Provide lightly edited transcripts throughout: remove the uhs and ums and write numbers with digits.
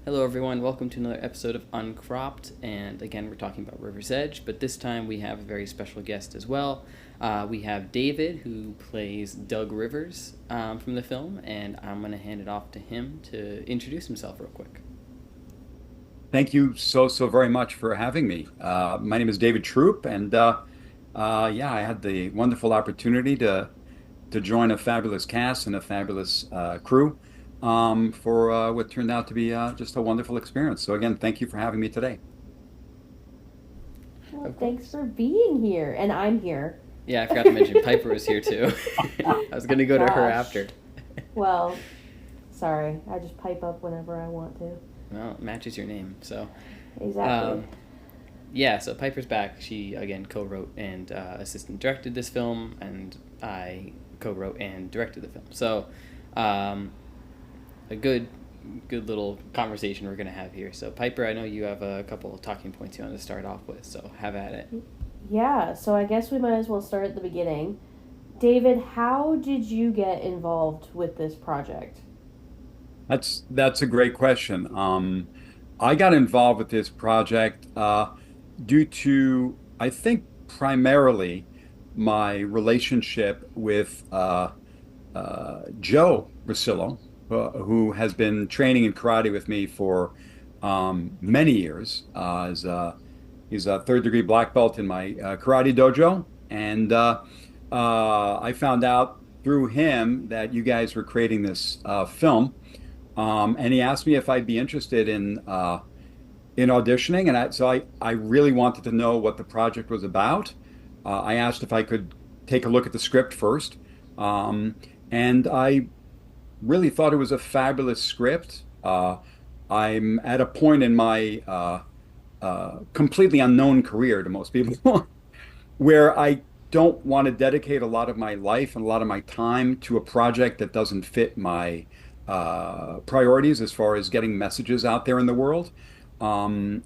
Hello, everyone. Welcome to another episode of Uncropped. And again, we're talking about River's Edge, but this time we have a very special guest as well. We have David, who plays Doug Rivers from the film, and I'm going to hand it off to him to introduce himself real quick. Thank you so very much for having me. My name is David Troup, and yeah, I had the wonderful opportunity to join a fabulous cast and a fabulous crew for what turned out to be just a wonderful experience. So again, thank you for having me today. Well, Of thanks course. for being here. And I'm here. Yeah, I forgot to mention Piper was here too. I was going to go to her Gosh. after. Well, sorry. I just pipe up whenever I want to. Well, it matches your name. So, Exactly. um, yeah, so Piper's back. She, again, co wrote and assistant directed this film, and I co wrote and directed the film. So, um, a good little conversation we're going to have here. So, Piper, I know you have a couple of talking points you want to start off with, so have at it. Yeah, so I guess we might as well start at the beginning. David, how did you get involved with this project? That's a great question. I got involved with this project due to, I think, primarily my relationship with Joe Russillo, who has been training in karate with me for many years. He's a third degree black belt in my karate dojo. And I found out through him that you guys were creating this film. And he asked me if I'd be interested in auditioning. And I really wanted to know what the project was about. I asked if I could take a look at the script first. Um, and I really thought it was a fabulous script. I'm at a point in my completely unknown career to most people where I don't want to dedicate a lot of my life and a lot of my time to a project that doesn't fit my priorities as far as getting messages out there in the world. And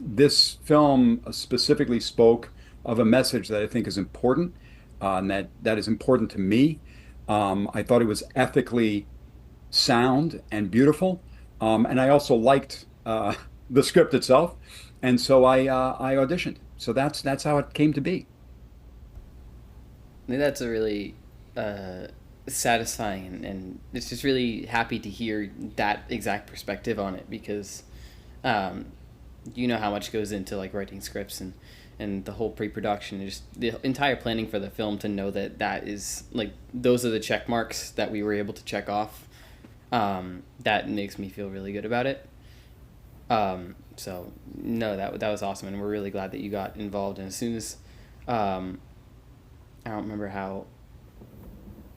this film specifically spoke of a message that I think is important, and that is important to me. I thought it was ethically sound and beautiful. And I also liked the script itself. And so I auditioned. So that's how it came to be. I think that's a really uh, satisfying, and it's just really happy to hear that exact perspective on it because um, you know how much goes into like writing scripts and the whole pre-production and just the entire planning for the film to know that that is like those are the check marks that we were able to check off. That makes me feel really good about it. So no, that was awesome, and we're really glad that you got involved. And as soon as um, I don't remember how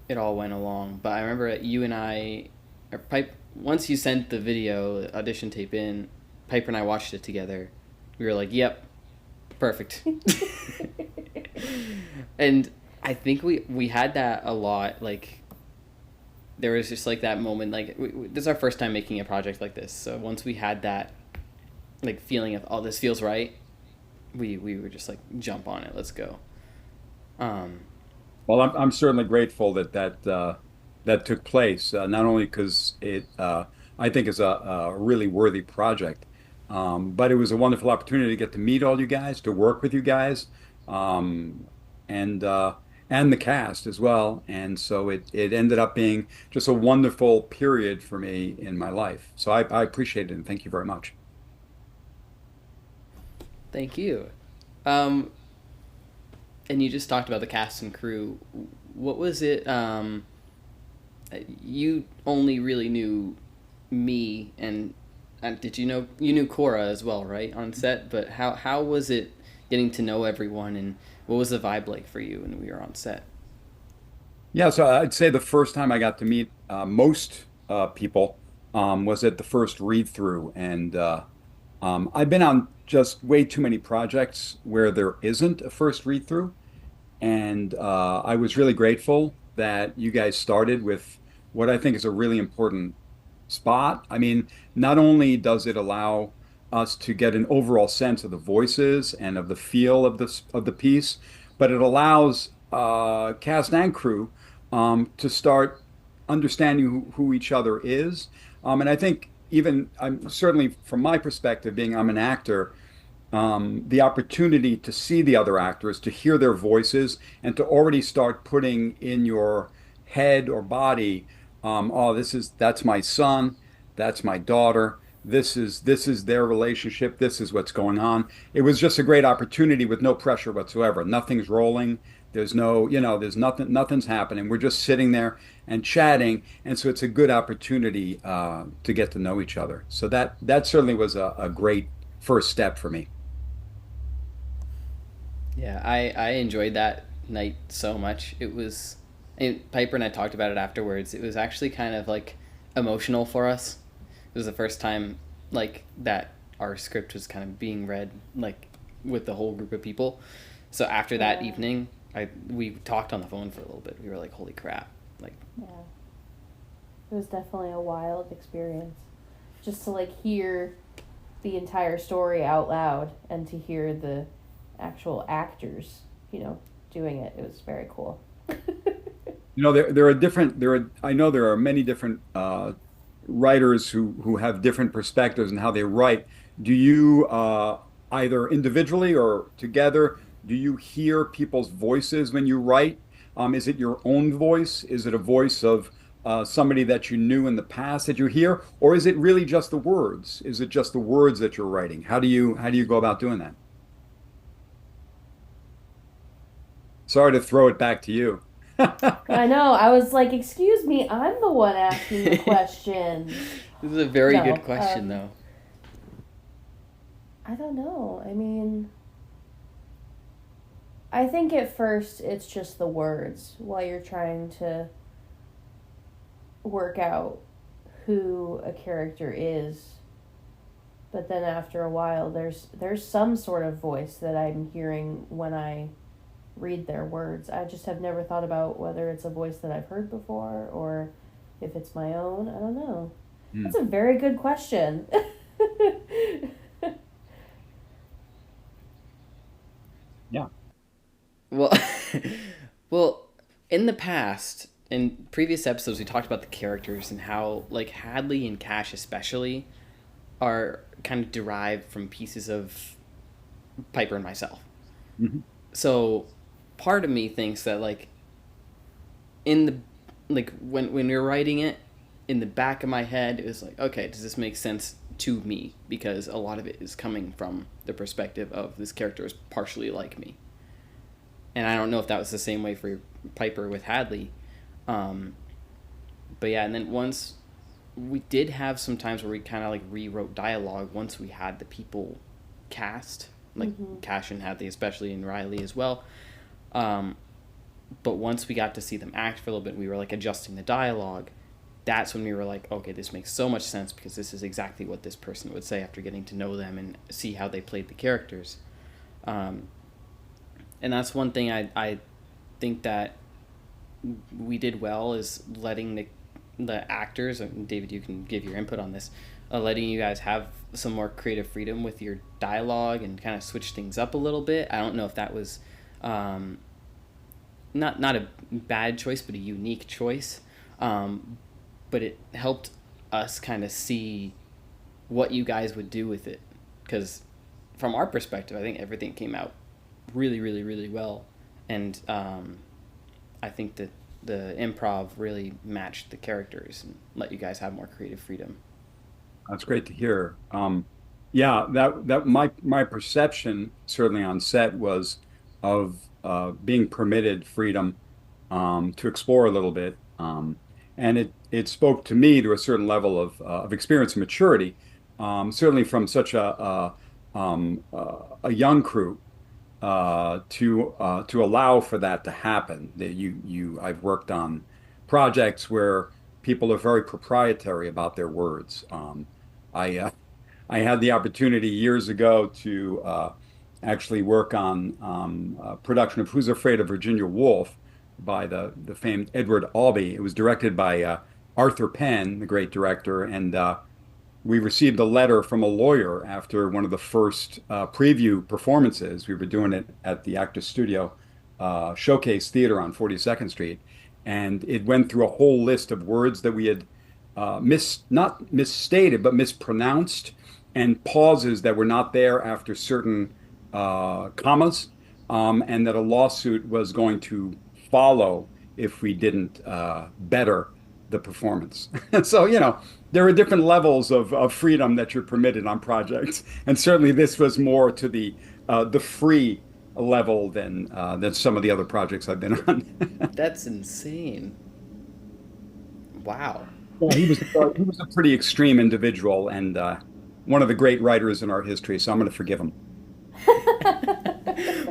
it all went along, but I remember you and I, or Pipe, once you sent the video audition tape in, Piper and I watched it together. We were like, "Yep, perfect." And I think we had that a lot. Like there was just like that moment. Like this is our first time making a project like this, so once we had that like feeling of oh this feels right, we were just like jump on it, let's go. Um, Well, I'm certainly grateful that took place, not only because it I think is a really worthy project, but it was a wonderful opportunity to get to meet all you guys, to work with you guys, um, and uh, and the cast as well. And so it ended up being just a wonderful period for me in my life. So I appreciate it and thank you very much. Thank you. Um, and you just talked about the cast and crew. What was it? You only really knew me, and did you know you knew Cora as well, right, on set? But how was it getting to know everyone, and what was the vibe like for you when we were on set? Yeah, so I'd say the first time I got to meet most people was at the first read through, and I've been on just way too many projects where there isn't a first read through, and I was really grateful that you guys started with what I think is a really important spot. I mean, not only does it allow us to get an overall sense of the voices and of the feel of the piece, but it allows cast and crew to start understanding who each other is. And I think even I'm certainly from my perspective, being I'm an actor, the opportunity to see the other actors, to hear their voices, and to already start putting in your head or body, oh, that's my son, that's my daughter, this is their relationship, this is what's going on. It was just a great opportunity with no pressure whatsoever. Nothing's rolling. There's no, there's nothing's happening. We're just sitting there and chatting, and so it's a good opportunity to get to know each other. So that certainly was a great first step for me. Yeah, I enjoyed that night so much. It was, and Piper and I talked about it afterwards. It was actually kind of like emotional for us. It was the first time like that our script was kind of being read like with the whole group of people. So after that Yeah. evening, I we talked on the phone for a little bit. We were like, "Holy crap!" Like, Yeah. It was definitely a wild experience. Just to like hear the entire story out loud and to hear the actual actors, doing it. It was very cool. There are different there are I know there are many different writers who have different perspectives and how they write. Do you either individually or together, do you hear people's voices when you write? Is it your own voice? Is it a voice of somebody that you knew in the past that you hear, or is it really just the words? Is it just the words that you're writing? How do you go about doing that? Sorry to throw it back to you. I know. I was like, "Excuse me, I'm the one asking the questions." this is a very good No, question, though. I don't know. I mean, I think at first it's just the words while you're trying to work out who a character is. But then after a while, there's some sort of voice that I'm hearing when I read their words. I just have never thought about whether it's a voice that I've heard before or if it's my own. I don't know. Hmm. That's a very good question. Yeah. Well, well, in the past, in previous episodes, we talked about the characters and how, like, Hadley and Cash, especially, are kind of derived from pieces of Piper and myself. Mhm. So, part of me thinks that, like, in the, like, when you're writing it, in the back of my head, it was like, okay, does this make sense to me? Because a lot of it is coming from the perspective of this character is partially like me. And I don't know if that was the same way for Piper with Hadley. Um, but yeah, and then once we did have some times where we kind of like rewrote dialogue once we had the people cast, like Mm-hmm. Cash and Hadley, especially, and Riley as well. Um, but once we got to see them act for a little bit, we were like adjusting the dialogue. That's when we were like, okay, this makes so much sense because this is exactly what this person would say after getting to know them and see how they played the characters. Um, and that's one thing I think that we did well is letting the actors, and David, you can give your input on this, letting you guys have some more creative freedom with your dialogue and kind of switch things up a little bit. I don't know if that was um, not a bad choice, but a unique choice. But it helped us kind of see what you guys would do with it, because from our perspective, I think everything came out really, really, really well, and I think that the improv really matched the characters and let you guys have more creative freedom. That's great to hear. Yeah, that my perception certainly on set was of being permitted freedom to explore a little bit, and it spoke to me to a certain level of experience and maturity, certainly from such a young crew to allow for that to happen. That I've worked on projects where people are very proprietary about their words. I I had the opportunity years ago to actually work on a production of Who's Afraid of Virginia Woolf by the famed Edward Albee. It was directed by Arthur Penn, the great director, and we received a letter from a lawyer after one of the first preview performances. We were doing it at the Actors Studio Showcase Theater on 42nd Street, and it went through a whole list of words that we had not misstated, but mispronounced, and pauses that were not there after certain commas, and that a lawsuit was going to follow if we didn't better the performance. So, there are different levels of freedom that you're permitted on projects, and certainly this was more to the free level than some of the other projects I've been on. That's insane. Wow. Yeah, he was a pretty extreme individual and one of the great writers in our history, so I'm going to forgive him.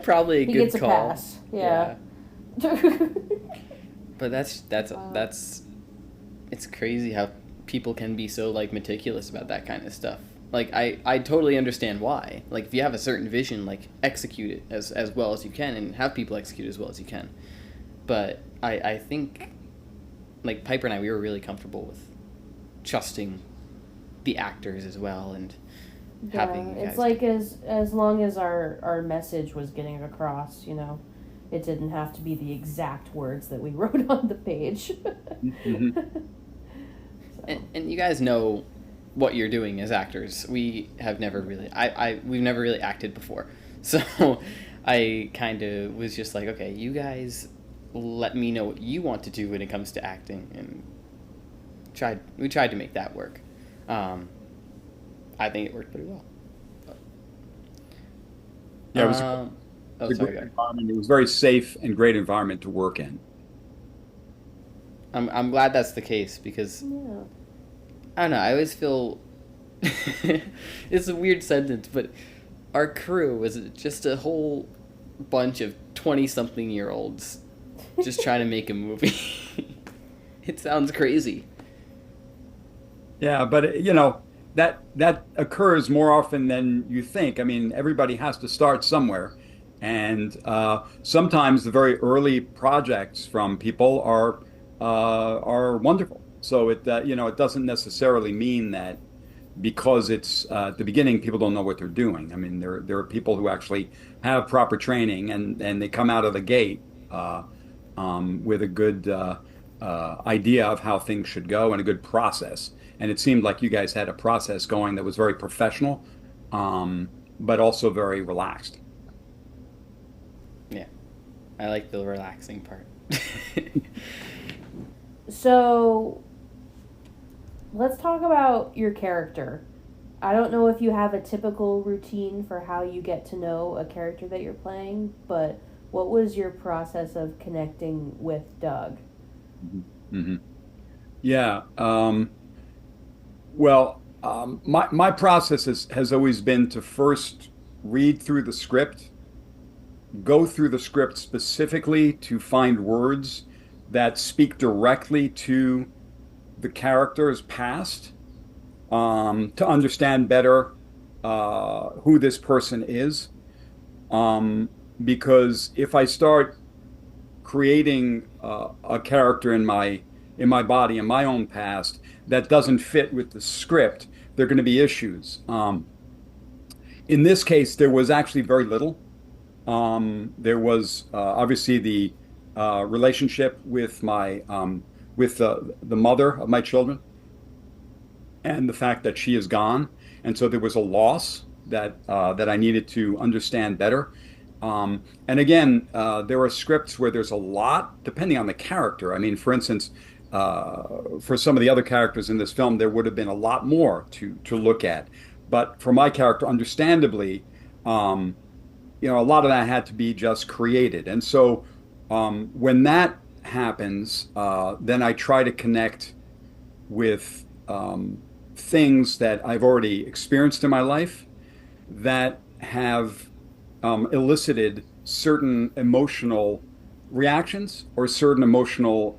Probably a He good gets a call. pass. Yeah. But that's it's crazy how people can be so like meticulous about that kind of stuff. Like I totally understand why. Like if you have a certain vision, like execute it as well as you can and have people execute as well as you can. But I think like Piper and I we were really comfortable with trusting the actors as well and having Yeah, you it's guys like as long as our message was getting across, it didn't have to be the exact words that we wrote on the page. Mhm. So, and you guys know what you're doing as actors. We have never really we've never really acted before. So I kind of was just like, okay, you guys let me know what you want to do when it comes to acting and we tried to make that work. I think it worked pretty well. Yeah, it was Oh, a sorry, great go ahead. environment. It was a very safe and great environment to work in. I'm glad that's the case because yeah. I don't know. I always feel it's a weird sentence, but our crew was just a whole bunch of 20-something-year-olds just trying to make a movie. It sounds crazy. Yeah, but that occurs more often than you think. I mean, everybody has to start somewhere, and sometimes the very early projects from people are wonderful. So it doesn't necessarily mean that because it's at the beginning, people don't know what they're doing. I mean, there are people who actually have proper training and they come out of the gate with a good idea of how things should go and a good process. And it seemed like you guys had a process going that was very professional, but also very relaxed. Yeah, I like the relaxing part. So, let's talk about your character. I don't know if you have a typical routine for how you get to know a character that you're playing, but what was your process of connecting with Doug? Hmm. Yeah. Well, my process has always been to first read through the script, go through the script specifically to find words that speak directly to the character's past, to understand better who this person is. Um, because if I start creating a character in my body in my own past that doesn't fit with the script, there are going to be issues. In this case, there was actually very little. There was obviously the relationship with my with the mother of my children, and the fact that she is gone, and so there was a loss that I needed to understand better. And again, there are scripts where there's a lot, depending on the character. I mean, for instance, for some of the other characters in this film, there would have been a lot more to look at. But for my character, understandably, um, a lot of that had to be just created. And so when that happens, then I try to connect with things that I've already experienced in my life that have elicited certain emotional reactions or certain emotional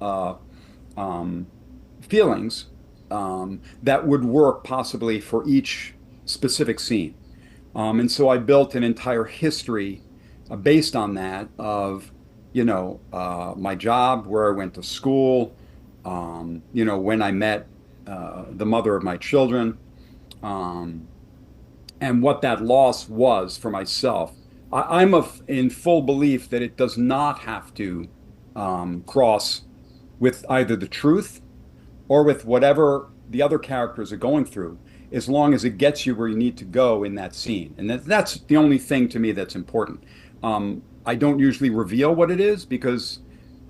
feelings that would work possibly for each specific scene. And so I built an entire history based on that of, my job, where I went to school, when I met the mother of my children, um, and what that loss was for myself. I'm in full belief that it does not have to cross with either the truth or with whatever the other characters are going through, as long as it gets you where you need to go in that scene. And that's the only thing to me that's important. I don't usually reveal what it is because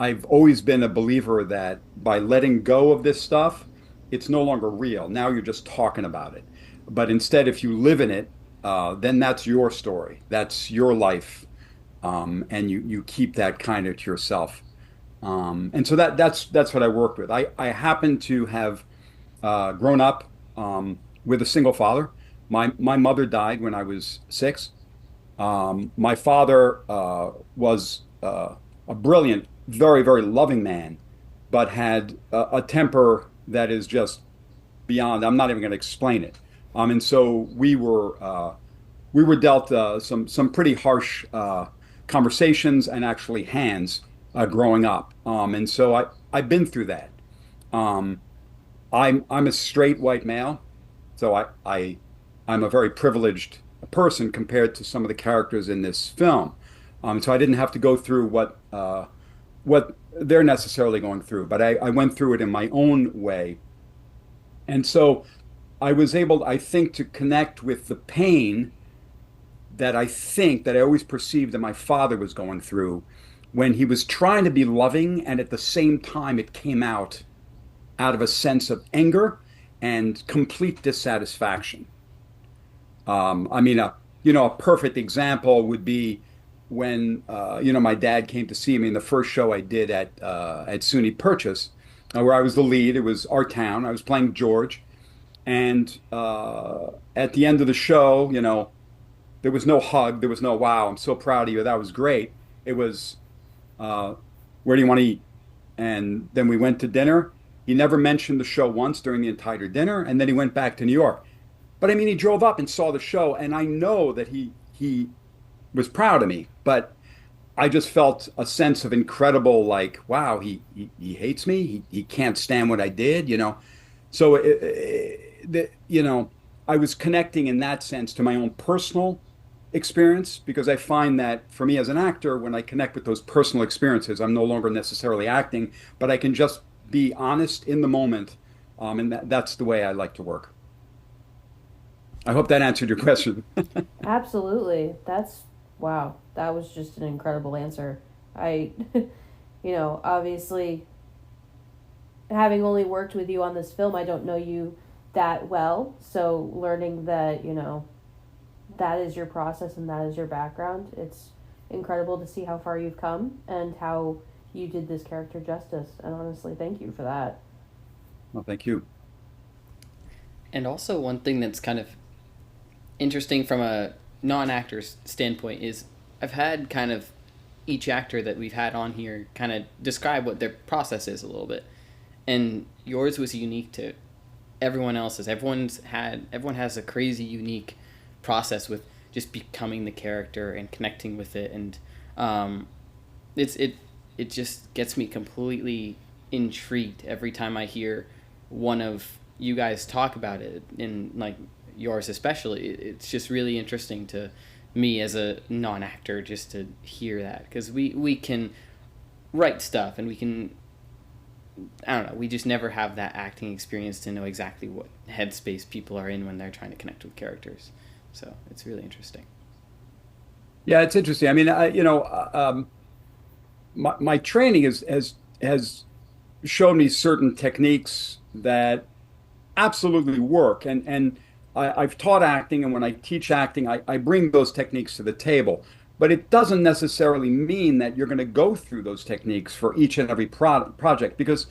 I've always been a believer that by letting go of this stuff, it's no longer real. Now you're just talking about it. But instead, if you live in it, then that's your story. That's your life. And you keep that kind of to yourself. And so that's what I worked with. I happen to have grown up with a single father. My mother died when I was 6. My father was a brilliant, very, very loving man, but had a temper that is just beyond. I'm not even going to explain it. And so we were dealt some pretty harsh conversations and actually hands growing up. And so I've been through that. Um, I'm a straight white male, so I'm a very privileged person compared to some of the characters in this film. So I didn't have to go through what they're necessarily going through, but I went through it in my own way. And so I was able, I think, to connect with the pain that I think that I always perceived that my father was going through when he was trying to be loving, and at the same time it came out of a sense of anger and complete dissatisfaction. I mean, a perfect example would be when my dad came to see me in the first show I did at SUNY Purchase, where I was the lead. It was our town. I was playing George, and at the end of the show, there was no hug. There was no wow. I'm so proud of you. That was great. It was uh, where do you want to eat? And then we went to dinner. He never mentioned the show once during the entire dinner, and then he went back to New York. But I mean, he drove up and saw the show, and I know that he was proud of me, but I just felt a sense of incredible, like, wow, he hates me. He can't stand what I did. So I was connecting in that sense to my own personal experience because I find that for me as an actor, when I connect with those personal experiences, I'm no longer necessarily acting, but I can just be honest in the moment, and that's the way I like to work. I hope that answered your question. Absolutely. That's wow. That was just an incredible answer. I, obviously, having only worked with you on this film, I don't know you that well. So learning that, that is your process and that is your background, it's incredible to see how far you've come and how you did this character justice. And honestly, thank you for that. Well, thank you. And also, one thing that's kind of interesting from a non-actor's standpoint is I've had kind of each actor that we've had on here kind of describe what their process is a little bit, and yours was unique to everyone else's. Everyone has a crazy unique process with just becoming the character and connecting with it, and it just gets me completely intrigued every time I hear one of you guys talk about it, and like yours especially. It's just really interesting to me as a non-actor just to hear that, because we can write stuff and we can, I don't know, we just never have that acting experience to know exactly what headspace people are in when they're trying to connect with characters. So it's really interesting. Yeah, it's interesting. I mean, my training has shown me certain techniques that absolutely work. And I've taught acting, and when I teach acting, I bring those techniques to the table. But it doesn't necessarily mean that you're going to go through those techniques for each and every project because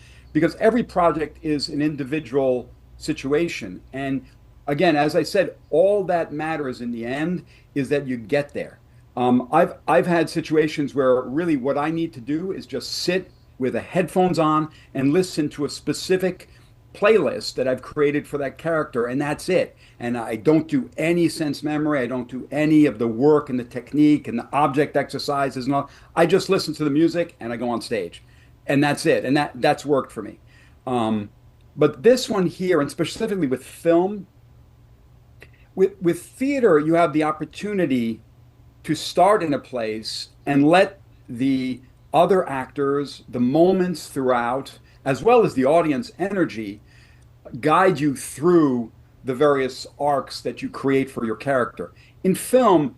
every project is an individual situation. And again, as I said, all that matters in the end is that you get there. I've had situations where really what I need to do is just sit with the headphones on and listen to a specific playlist that I've created for that character, and that's it. And I don't do any sense memory. I don't do any of the work and the technique and the object exercises and all. I just listen to the music and I go on stage, and that's it. And that's worked for me. Um, but this one here, and specifically with film, with theater, you have the opportunity to start in a place and let the other actors, the moments throughout, as well as the audience energy, guide you through the various arcs that you create for your character. In film,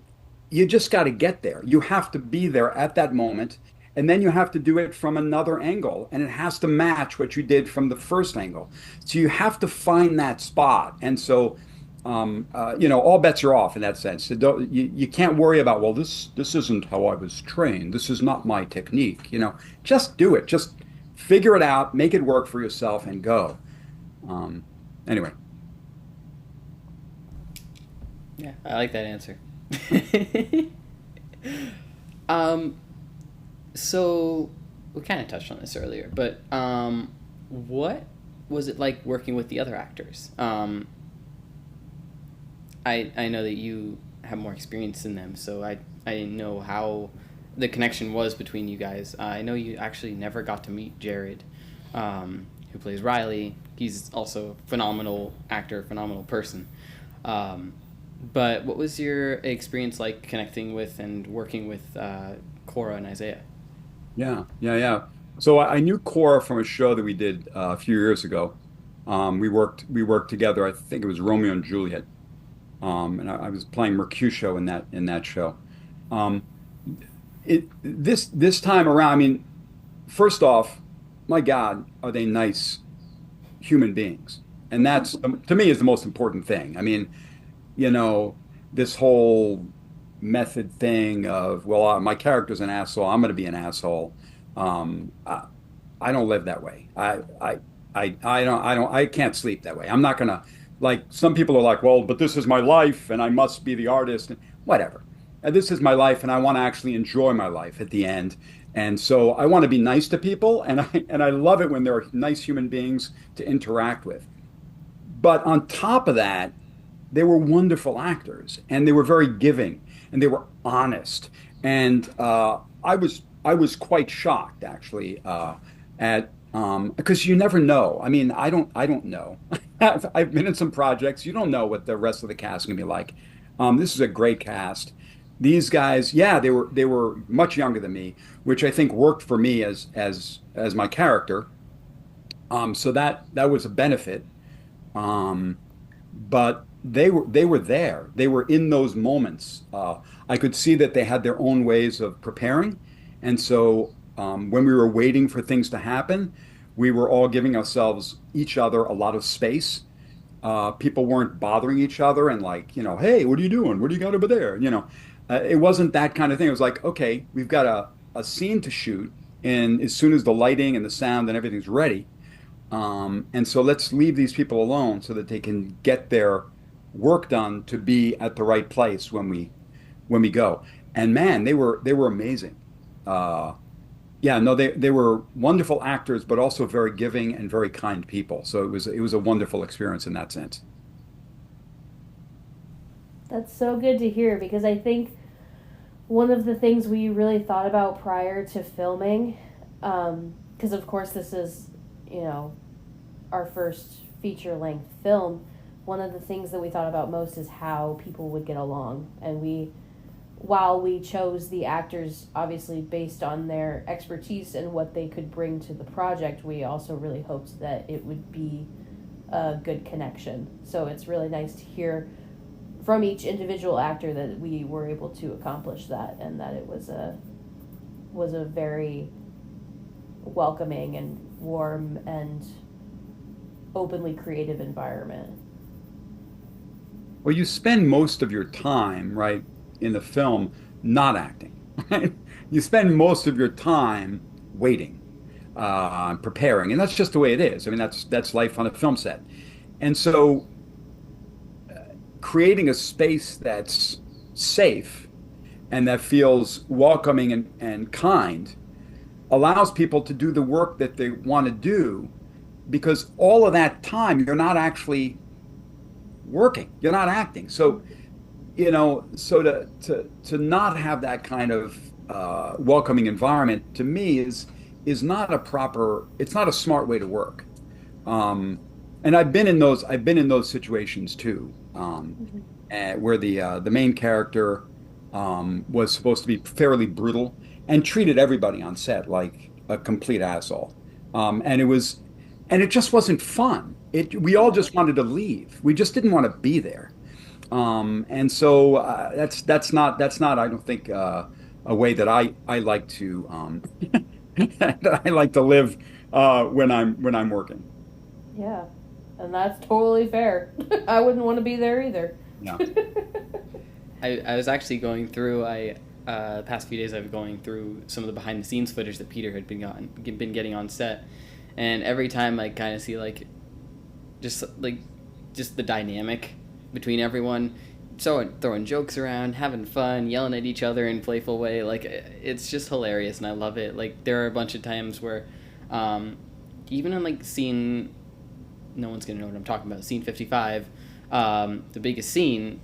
you just got to get there. You have to be there at that moment, and then you have to do it from another angle, and it has to match what you did from the first angle. So you have to find that spot. And so, all bets are off in that sense. You can't worry about, well, this isn't how I was trained. This is not my technique. Just do it. Just figure it out, make it work for yourself, and go. Um, anyway, Yeah, I like that answer. um, so we kind of touched on this earlier, but what was it like working with the other actors? I know that you have more experience than them, so I didn't know how the connection was between you guys. I know you actually never got to meet Jared, who plays Riley. He's also a phenomenal actor, phenomenal person. But what was your experience like connecting with and working with Cora and Isaiah? yeah, yeah, yeah. So I knew Cora from a show that we did a few years ago. We worked together. I think it was Romeo and Juliet. And I was playing Mercutio in that show. Um, this time around, I mean, first off, my God, are they nice human beings? And that's to me is the most important thing. I mean, you know, this whole method thing of, well, my character's an asshole, I'm going to be an asshole. I don't live that way. I can't sleep that way. I'm not gonna, like, some people are like, well, but this is my life and I must be the artist. Whatever. This is my life and I want to actually enjoy my life at the end. And so I want to be nice to people, and I love it when there are nice human beings to interact with. But on top of that, they were wonderful actors, and they were very giving, and they were honest. And I was quite shocked actually, at because you never know. I mean, I don't know. I've been in some projects. You don't know what the rest of the cast is gonna be like. This is a great cast. These guys, yeah, they were much younger than me, which I think worked for me as my character. So that was a benefit. Um, but they were there. They were in those moments. I could see that they had their own ways of preparing, and so when we were waiting for things to happen, we were all giving ourselves each other a lot of space. People weren't bothering each other and, like, hey, what are you doing? What do you got over there? It wasn't that kind of thing. It was like, okay, we've got a scene to shoot, and as soon as the lighting and the sound and everything's ready, and so let's leave these people alone so that they can get their work done to be at the right place when we go. And man, they were amazing. Uh, yeah, no, they were wonderful actors, but also very giving and very kind people. So it was a wonderful experience in that sense. That's so good to hear because I think one of the things we really thought about prior to filming, because of course this is, you know, our first feature length film, one of the things that we thought about most is how people would get along. And while we chose the actors obviously based on their expertise and what they could bring to the project, we also really hoped that it would be a good connection. So it's really nice to hear from each individual actor that we were able to accomplish that, and that it was a very welcoming and warm and openly creative environment. Well, you spend most of your time, right, in the film not acting, right? You spend most of your time waiting, preparing, and that's just the way it is. I mean, that's life on a film set. And so creating a space that's safe and that feels welcoming and kind allows people to do the work that they want to do, because all of that time you're not actually working, you're not acting. So so to not have that kind of welcoming environment, to me, is not a proper, it's not a smart way to work. um, and I've been in those situations too, Mm-hmm. where the main character was supposed to be fairly brutal and treated everybody on set like a complete asshole. And it just wasn't fun. we all just wanted to leave. We just didn't want to be there. And so that's not I don't think a way that I like to that I like to live when I'm working. Yeah. And that's totally fair. I wouldn't want to be there either. Yeah. I was actually going through the past few days I've been going through some of the behind the scenes footage that Peter had been getting on set, and every time I kind of see just like just the dynamic between everyone, so throwing jokes around, having fun, yelling at each other in a playful way. Like it's just hilarious, and I love it. Like there are a bunch of times where, even in like scene, no one's gonna know what I'm talking about. Scene 55, the biggest scene.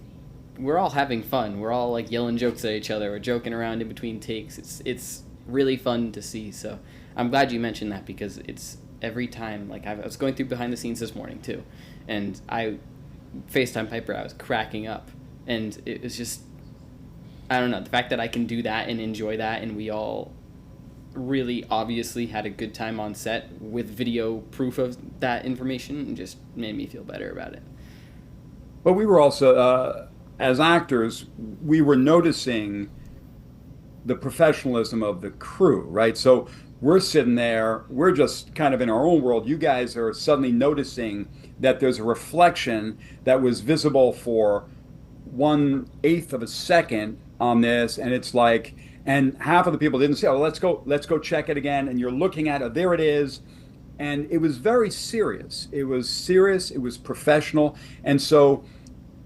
We're all having fun. We're all like yelling jokes at each other. We're joking around in between takes. It's really fun to see. So I'm glad you mentioned that because it's every time. Like I was going through behind the scenes this morning too, and I FaceTime Piper. I was cracking up, and it was just I don't know the fact that I can do that and enjoy that, and we all really obviously had a good time on set with video proof of that information, and just made me feel better about it. But we were also as actors, we were noticing the professionalism of the crew, right? So we're sitting there, we're just kind of in our own world. You guys are suddenly noticing that there's a reflection that was visible for 1/8 of a second on this, and it's like, and half of the people didn't say, "Oh, let's go check it again." And you're looking at it, there it is, and it was very serious. It was serious. It was professional, and so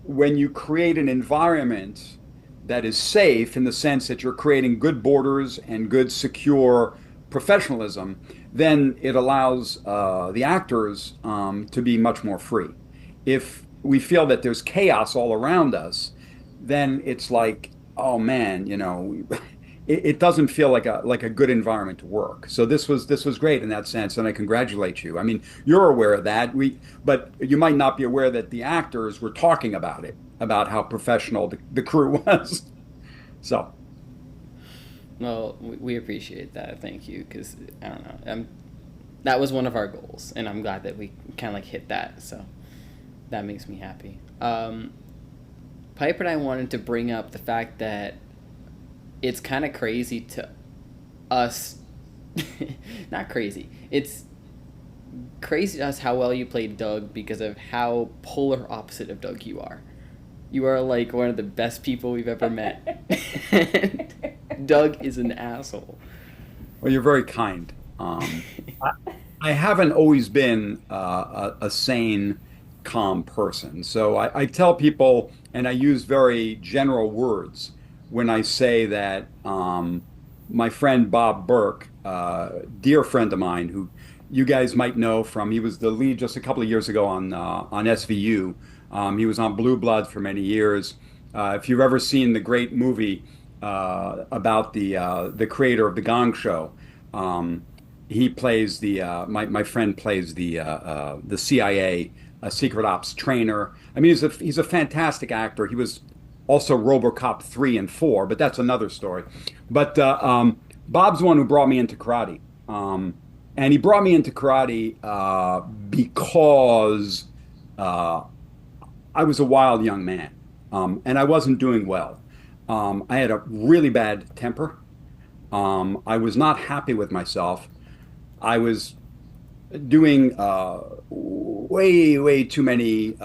when you create an environment that is safe in the sense that you're creating good borders and good, secure professionalism, then it allows the actors to be much more free. If we feel that there's chaos all around us, then it's like, oh man, it doesn't feel like a good environment to work. So this was great in that sense, and I congratulate you. I mean, you're aware of that. But you might not be aware that the actors were talking about it, about how professional the crew was. So, Well, we appreciate that. Thank you, because I don't know. That was one of our goals, and I'm glad that we kind of like hit that. So that makes me happy. Piper and I wanted to bring up the fact that it's kind of crazy to us. Not crazy. It's crazy to us how well you played Doug because of how polar opposite of Doug you are. You are like one of the best people we've ever met. Doug is an asshole. well, you're very kind. I, I haven't always been a sane, calm person. So I tell people, and I use very general words when I say that my friend Bob Burke, dear friend of mine, who you guys might know from, he was the lead just a couple of years ago on SVU. He was on Blue Blood for many years. If you've ever seen the great movie about the creator of the Gong Show, he plays my friend plays the CIA secret ops trainer. I mean, he's a fantastic actor. He was also RoboCop 3 and 4, but that's another story. But Bob's the one who brought me into karate, and he brought me into karate because I was a wild young man, and I wasn't doing well. I had a really bad temper. I was not happy with myself. I was doing way too many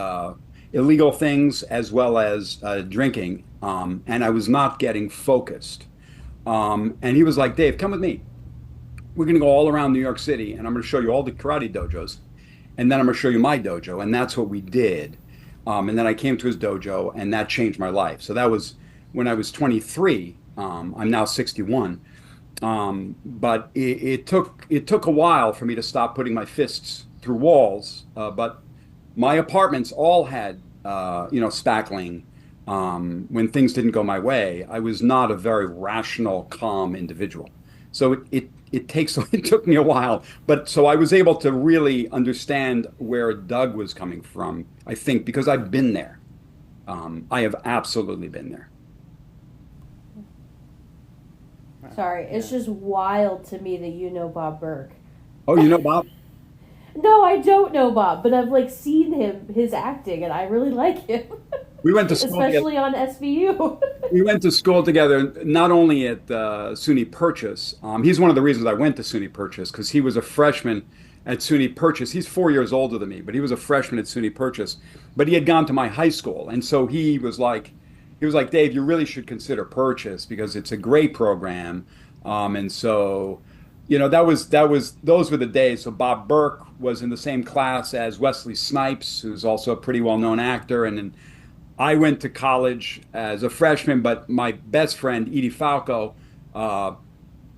illegal things as well as drinking, and I was not getting focused. And he was like, "Dave, come with me. We're going to go all around New York City, and I'm going to show you all the karate dojos, and then I'm going to show you my dojo." And that's what we did. And then I came to his dojo, and that changed my life. So that was when I was 23. I'm now 61. But it took a while for me to stop putting my fists through walls. But my apartments all had spackling. When things didn't go my way, I was not a very rational, calm individual. So it took me a while, but so I was able to really understand where Doug was coming from. I think because I've been there. I have absolutely been there. Sorry, it's just wild to me that you know Bob Burke. Oh, you know, Bob? No, I don't know Bob, but I've like seen his acting, and I really like him, We went to school together. especially on SVU. We went to school together, not only at SUNY Purchase. He's one of the reasons I went to SUNY Purchase because he was a freshman at SUNY Purchase. He's 4 years older than me, but he was a freshman at SUNY Purchase. But he had gone to my high school, and so he was like, Dave, you really should consider Purchase because it's a great program. And so, those were the days. So Bob Burke was in the same class as Wesley Snipes, who's also a pretty well-known actor, and then I went to college as a freshman, but my best friend, Edie Falco, uh,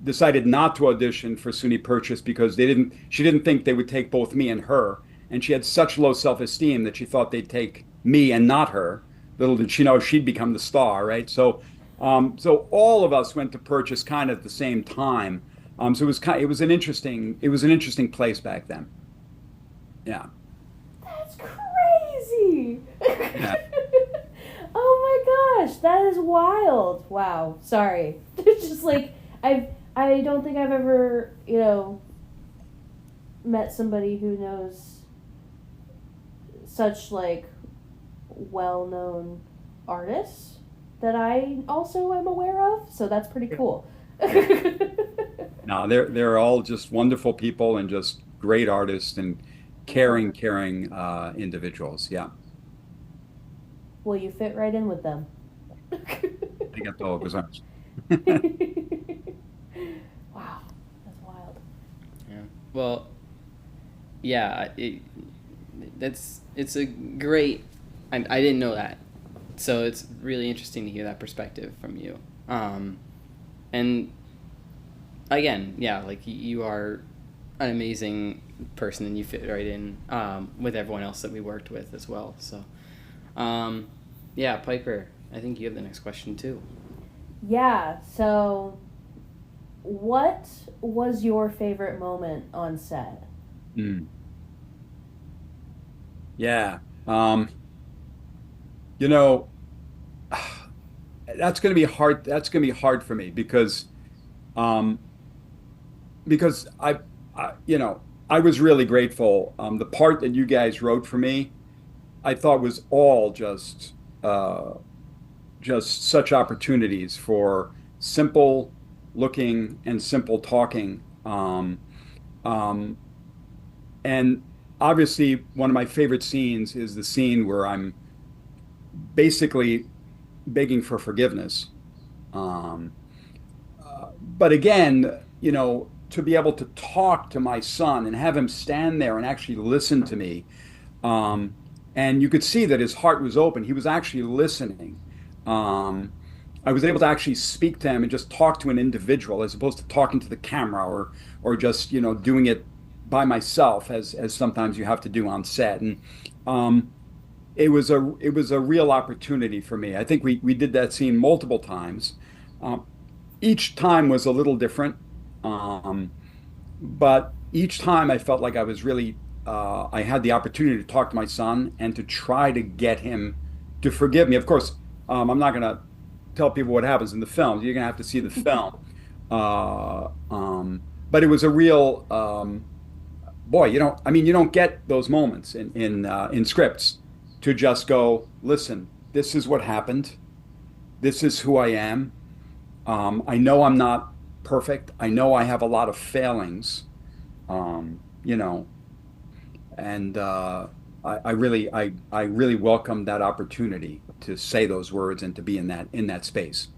decided not to audition for SUNY Purchase because she didn't think they would take both me and her. And she had such low self-esteem that she thought they'd take me and not her. Little did she know she'd become the star, right? So all of us went to Purchase kind of at the same time. So it was an interesting place back then. Yeah. That's crazy. Yeah. Oh my gosh, that is wild. Wow. Sorry. It's just like I don't think I've ever, met somebody who knows such like well-known artists that I also am aware of. So that's pretty cool. No, they're all just wonderful people and just great artists and caring individuals. Yeah, Well, you fit right in with them. they got the arms. Wow, that's wild. Yeah. Well, yeah, it's a great. I didn't know that, so it's really interesting to hear that perspective from you. And again, yeah, like you are an amazing person, and you fit right in with everyone else that we worked with as well. So, yeah, Piper, I think you have the next question too. Yeah, so what was your favorite moment on set? Mm. Yeah. You know, that's going to be hard. That's going to be hard for me um, because I was really grateful. The part that you guys wrote for me, I thought was all just such opportunities for simple looking and simple talking. Um, and obviously, one of my favorite scenes is the scene where I'm basically begging for forgiveness. Um, but again, to be able to talk to my son and have him stand there and actually listen to me, um, and you could see that his heart was open. He was actually listening. Um, I was able to actually speak to him and just talk to an individual as opposed to talking to the camera or just doing it by myself as sometimes you have to do on set. And um, it was a real opportunity for me. I think we did that scene multiple times. Um, each time was a little different, um, but each time I felt like I was really I had the opportunity to talk to my son and to try to get him to forgive me. Of course, I'm not going to tell people what happens in the film. You're going to have to see the film. But it was a real boy. You don't get those moments in scripts to just go, listen, this is what happened. This is who I am. I know I'm not perfect. I know I have a lot of failings. Um, you know, and I really welcome that opportunity to say those words and to be in that space.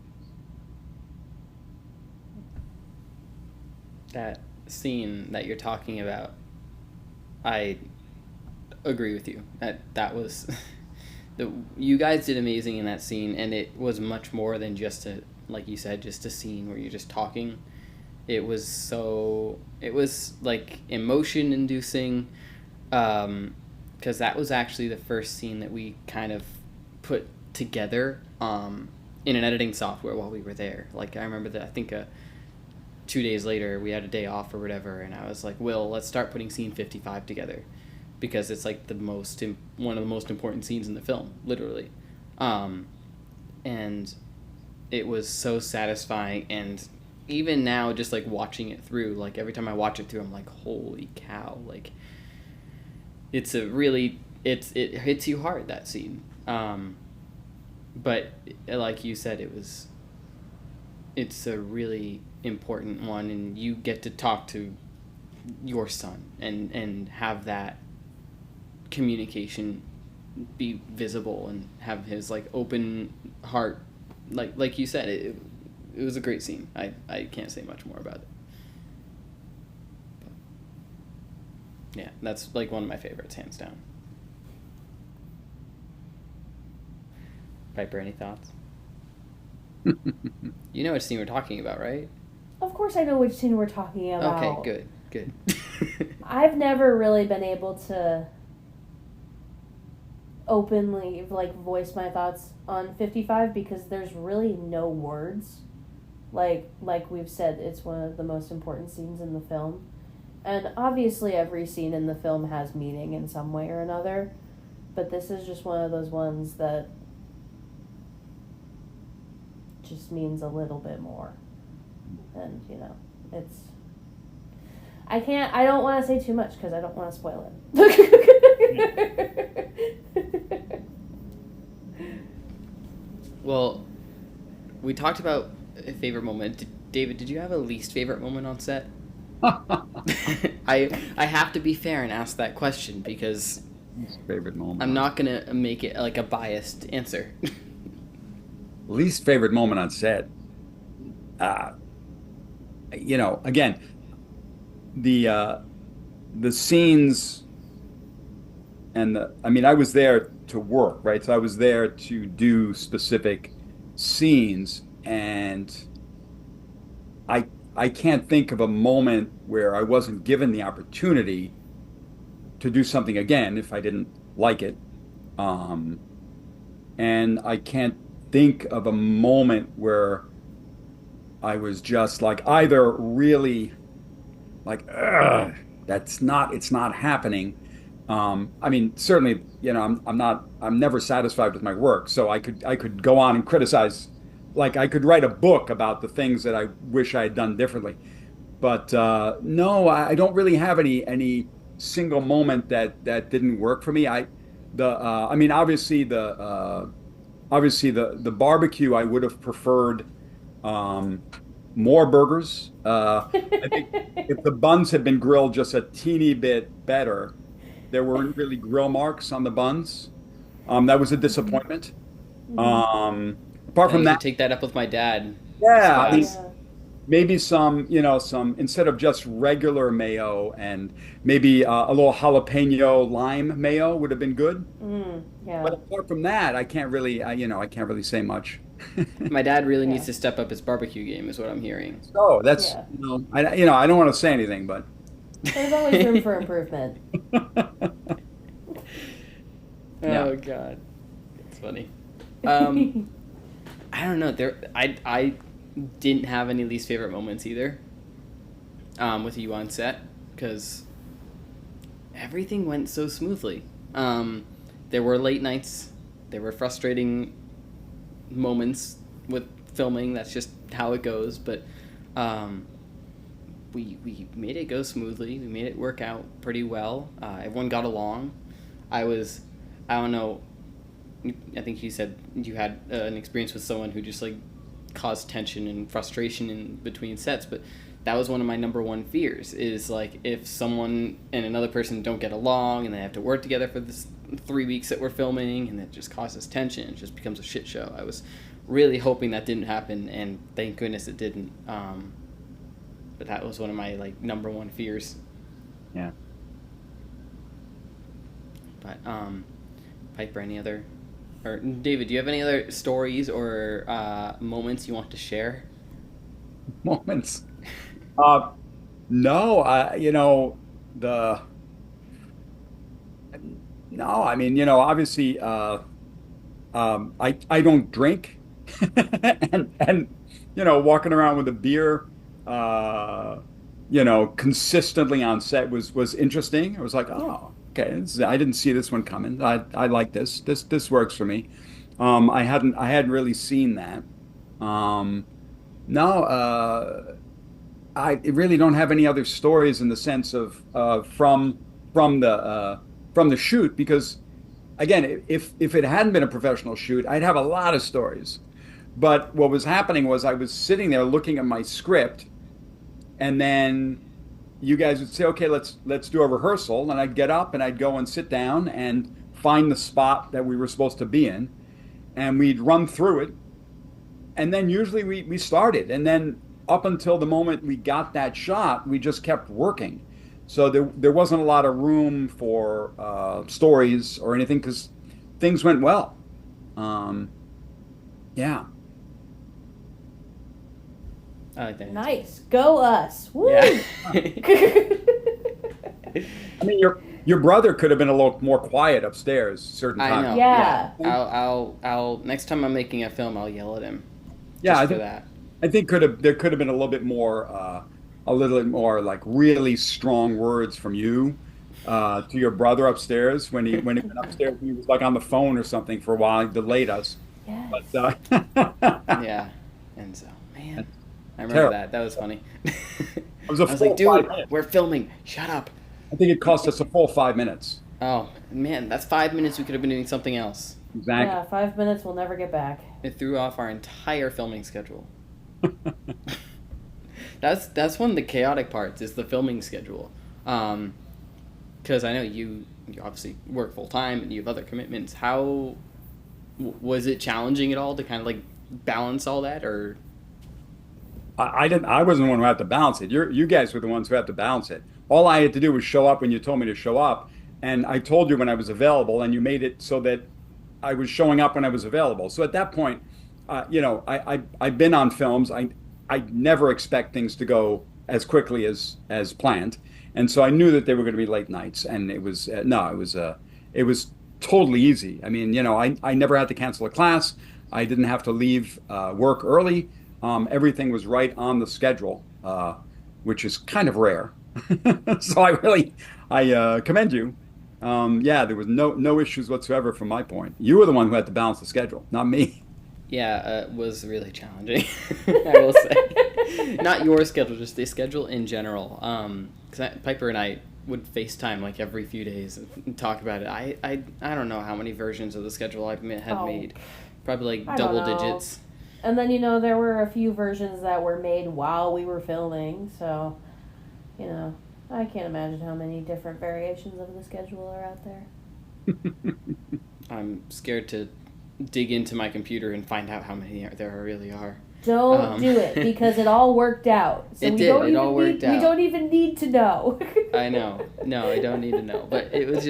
That scene that you're talking about, I agree with you. That was you guys did amazing in that scene, and it was much more than just like you said, just a scene where you're just talking. It was like emotion inducing, because that was actually the first scene that we kind of put together in an editing software while we were there. Like I remember that I think 2 days later we had a day off or whatever, and I was like, Will, let's start putting scene 55 together, because it's like one of the most important scenes in the film, literally. And it was so satisfying, and even now, just like watching it through, like every time I watch it through, I'm like, holy cow, like it's a really it hits you hard, that scene. But like you said, it's a really important one, and you get to talk to your son and have that communication be visible and have his like open heart, like you said, it was a great scene. I can't say much more about it. But, yeah, that's like one of my favorites, hands down. Piper, any thoughts? You know which scene we're talking about, right? Of course I know which scene we're talking about. Okay, good. I've never really been able to openly like voice my thoughts on 55 because there's really no words. Like we've said, it's one of the most important scenes in the film. And obviously every scene in the film has meaning in some way or another, but this is just one of those ones that just means a little bit more. And, it's... I don't want to say too much because I don't want to spoil it. Well, we talked about a favorite moment. David, did you have a least favorite moment on set? I have to be fair and ask that question because Least favorite moment. I'm not going to make it like a biased answer. Least favorite moment on set. Again, the scenes and I was there to work, right? So I was there to do specific scenes, and I can't think of a moment where I wasn't given the opportunity to do something again if I didn't like it. And I can't think of a moment where I was just like either really like, ugh, it's not happening. Certainly, I'm never satisfied with my work. So I could go on and criticize, like I could write a book about the things that I wish I had done differently. But no, I don't really have any single moment that didn't work for me. Obviously the barbecue I would have preferred um, more burgers. I think if the buns had been grilled just a teeny bit better, there weren't really grill marks on the buns. That was a disappointment. Apart I from need to that, take that up with my dad. yeah, Class. maybe some instead of just regular mayo and maybe a little jalapeno lime mayo would have been good. Yeah. But apart from that, I can't really, I can't really say much. My dad really Yeah. needs to step up his barbecue game, is what I'm hearing. So that's, Yeah. I don't want to say anything, but There's always room for improvement. Yeah. Oh God, it's funny. I don't know. I didn't have any least favorite moments either. With you on set, because everything went so smoothly. There were late nights. There were frustrating moments with filming. That's just how it goes. But we made it go smoothly. We made it work out pretty well. Everyone got along. I don't know. I think you said you had an experience with someone who just like caused tension and frustration in between sets, but that was one of my number one fears is like if someone and another person don't get along and they have to work together for this 3 weeks that we're filming and it just causes tension. It just becomes a shit show. I was really hoping that didn't happen, and thank goodness it didn't. But that was one of my like number one fears. Yeah. But Piper, any other, or David, do you have any other stories or moments you want to share? Moments. No, the no, obviously, I don't drink, and walking around with a beer, consistently on set was interesting. I was like, oh, okay, I didn't see this one coming. I like this. This works for me. I hadn't really seen that. No, I really don't have any other stories in the sense of from the from the shoot because, again, if it hadn't been a professional shoot, I'd have a lot of stories. But what was happening was I was sitting there looking at my script, and then you guys would say, "Okay, let's do a rehearsal," and I'd get up and I'd go and sit down and find the spot that we were supposed to be in, and we'd run through it, and then usually we started, and then up until the moment we got that shot, we just kept working. So there wasn't a lot of room for stories or anything because things went well. Um, yeah. I like that. Nice. Go us. Woo! Yeah. I mean, your brother could have been a little more quiet upstairs certain I times. know. Yeah. I'll next time I'm making a film, I'll yell at him. Yeah, Just I for think that. there could have been a little bit more like really strong words from you to your brother upstairs when he went upstairs. He was like on the phone or something for a while. He delayed us, Yes. but Yeah. And so, man, I remember terrible. that. That was funny. It was a I was like, full five dude, minutes. we're filming. Shut up. I think it cost us a full 5 minutes. Oh, man, that's 5 minutes we could have been doing something else. Exactly. Yeah, 5 minutes we'll never get back. It threw off our entire filming schedule. That's one of the chaotic parts is the filming schedule. Because I know you obviously work full time and you have other commitments. How was it challenging at all to kind of like balance all that, or? I didn't. I wasn't the one who had to balance it. You guys were the ones who had to balance it. All I had to do was show up when you told me to show up, and I told you when I was available, and you made it so that I was showing up when I was available. So at that point, I've been on films. I never expect things to go as quickly as planned, and so I knew that they were going to be late nights, and it was no, it was totally easy. I mean, I never had to cancel a class. I didn't have to leave work early. Everything was right on the schedule, which is kind of rare. So I commend you. Yeah, there was no issues whatsoever from my point. You were the one who had to balance the schedule, not me. Yeah, it was really challenging. I will say, not your schedule, just the schedule in general. Because Piper and I would FaceTime like every few days and talk about it. I don't know how many versions of the schedule had made, probably like I don't double know. digits. And then, there were a few versions that were made while we were filming, so, I can't imagine how many different variations of the schedule are out there. I'm scared to dig into my computer and find out how many there really are. Don't do it, because it all worked out. So It we did. don't It even all worked We out. don't even need to know. I know. No, I don't need to know. But it was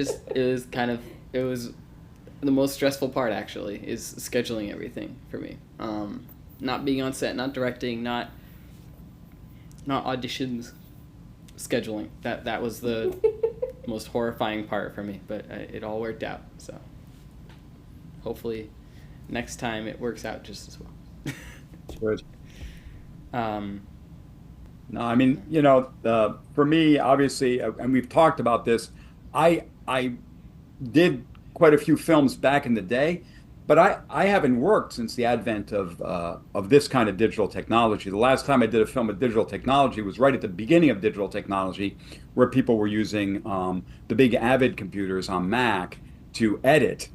the most stressful part, actually, is scheduling everything for me. Not being on set, not directing, not auditions, scheduling. That was the most horrifying part for me, but it all worked out. So hopefully next time it works out just as well. Good. Um, No, I mean, for me, obviously, and we've talked about this. I did quite a few films back in the day, but I haven't worked since the advent of this kind of digital technology. The last time I did a film with digital technology was right at the beginning of digital technology, where people were using the big Avid computers on Mac to edit.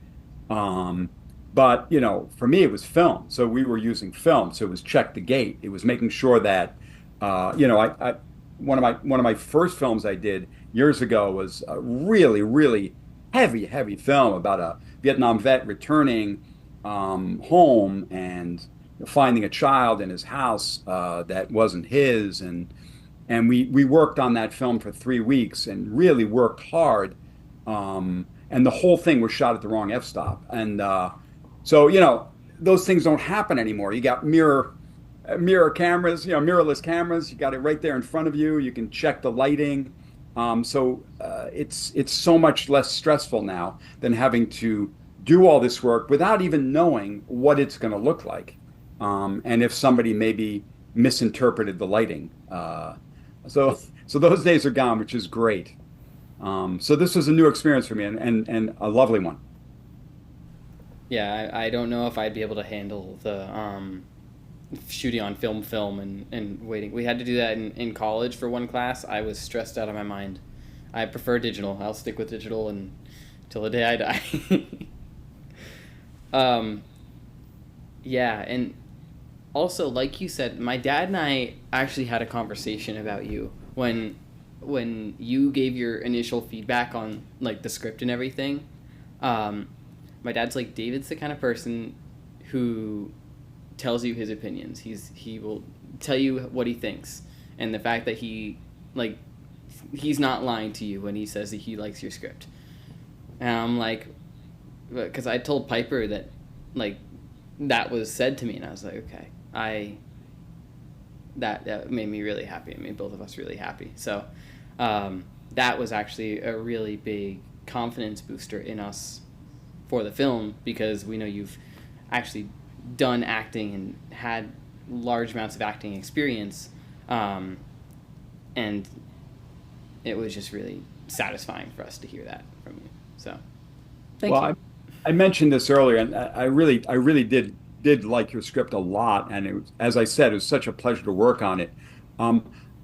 But for me, it was film, so we were using film. So it was check the gate. It was making sure that I one of my first films I did years ago was a really, really heavy film about a Vietnam vet returning home and finding a child in his house that wasn't his, and we worked on that film for 3 weeks and really worked hard, and the whole thing was shot at the wrong f-stop, and so those things don't happen anymore. You got mirror cameras, mirrorless cameras. You got it right there in front of you. You can check the lighting. It's so much less stressful now than having to do all this work without even knowing what it's going to look like, and if somebody maybe misinterpreted the lighting. So those days are gone, which is great. So this was a new experience for me, and a lovely one. yeah, I don't know if I'd be able to handle the shooting on film and waiting. We had to do that in college for one class. I was stressed out of my mind. I prefer digital. I'll stick with digital, and till the day I die. Yeah, and also, like you said, my dad and I actually had a conversation about you when you gave your initial feedback on like the script and everything. My dad's like, David's the kind of person who tells you his opinions. He will tell you what he thinks, and the fact that he's not lying to you when he says that he likes your script. And I'm like, because I told Piper that like that was said to me, and I was like, okay, that made me really happy. It made both of us really happy. So that was actually a really big confidence booster in us for the film, because we know you've actually done acting and had large amounts of acting experience, and it was just really satisfying for us to hear that from you. So thank you. I mentioned this earlier, and I really did like your script a lot, and it was, as I said, it was such a pleasure to work on it.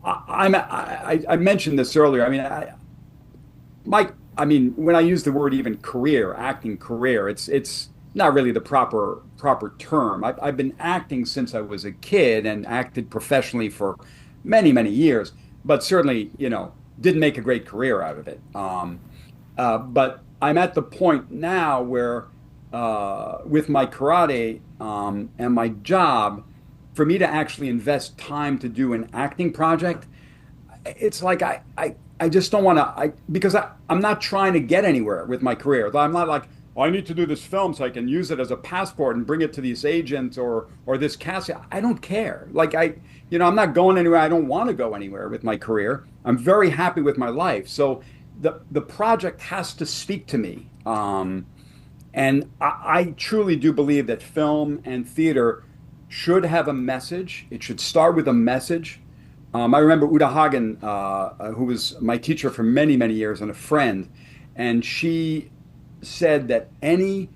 I mentioned this earlier. I mean, when I use the word even career, acting career, it's not really the proper term. I've been acting since I was a kid and acted professionally for many years, but certainly, didn't make a great career out of it. But I'm at the point now where, with my karate and my job, for me to actually invest time to do an acting project, it's like I just don't want to, because I'm not trying to get anywhere with my career. I'm not like, oh, I need to do this film so I can use it as a passport and bring it to these agents or this casting. I don't care. Like I'm not going anywhere. I don't want to go anywhere with my career. I'm very happy with my life. So the project has to speak to me. And I truly do believe that film and theater should have a message. It should start with a message. I remember Uta Hagen, who was my teacher for many years and a friend, and she said that any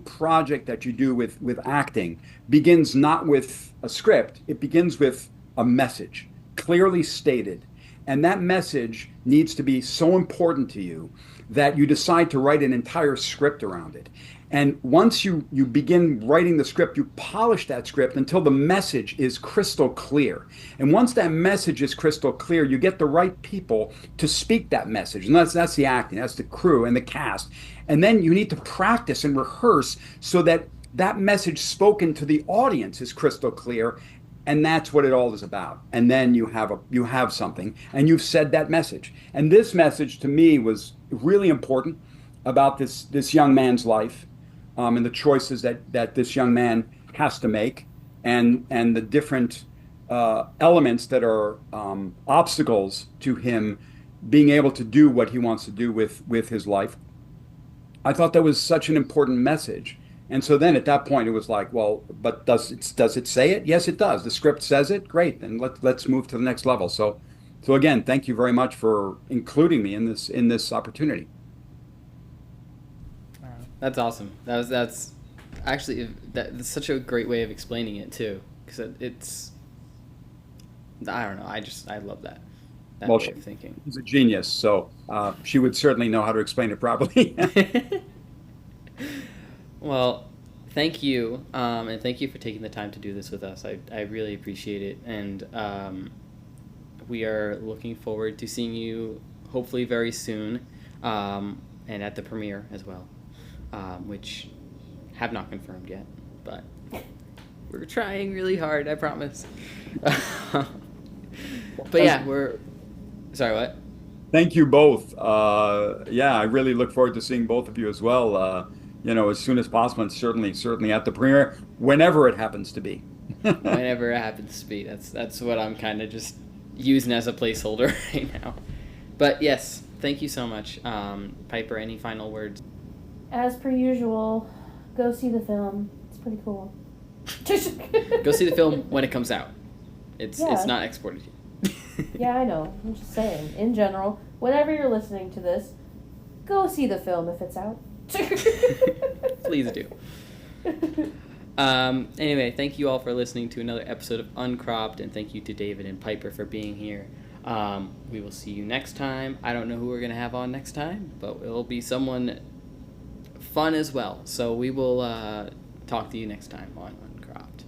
project that you do with acting begins not with a script, it begins with a message, clearly stated. And that message needs to be so important to you that you decide to write an entire script around it. And once you begin writing the script, you polish that script until the message is crystal clear. And once that message is crystal clear, you get the right people to speak that message. And that's the acting, that's the crew and the cast. And then you need to practice and rehearse so that that message spoken to the audience is crystal clear. And that's what it all is about. And then you have something, and you've said that message. And this message to me was really important about this young man's life, and the choices that this young man has to make, and the different elements that are obstacles to him being able to do what he wants to do with his life. I thought that was such an important message. And so then at that point it was like, well, but does it say it? Yes, it does. The script says it. Great. Then let's move to the next level. So again, thank you very much for including me in this opportunity. That's awesome. That's actually that's such a great way of explaining it too, because it's, I don't know, I love that way of thinking. She's a genius, so she would certainly know how to explain it properly. Well, thank you, and thank you for taking the time to do this with us. I really appreciate it, and we are looking forward to seeing you hopefully very soon, and at the premiere as well, which have not confirmed yet, but we're trying really hard, I promise. But yeah, sorry, what? Thank you both. Yeah, I really look forward to seeing both of you as well. As soon as possible, and certainly at the premiere, whenever it happens to be. Whenever it happens to be. That's what I'm kind of just using as a placeholder right now. But yes, thank you so much. Piper, any final words? As per usual, go see the film. It's pretty cool. Go see the film when it comes out. It's not exported yet. Yeah, I know. I'm just saying. In general, whenever you're listening to this, go see the film if it's out. Please do. Anyway, thank you all for listening to another episode of Uncropped, and thank you to David and Piper for being here. We will see you next time. I don't know who we're going to have on next time, but it'll be someone fun as well. So we will talk to you next time on Uncropped.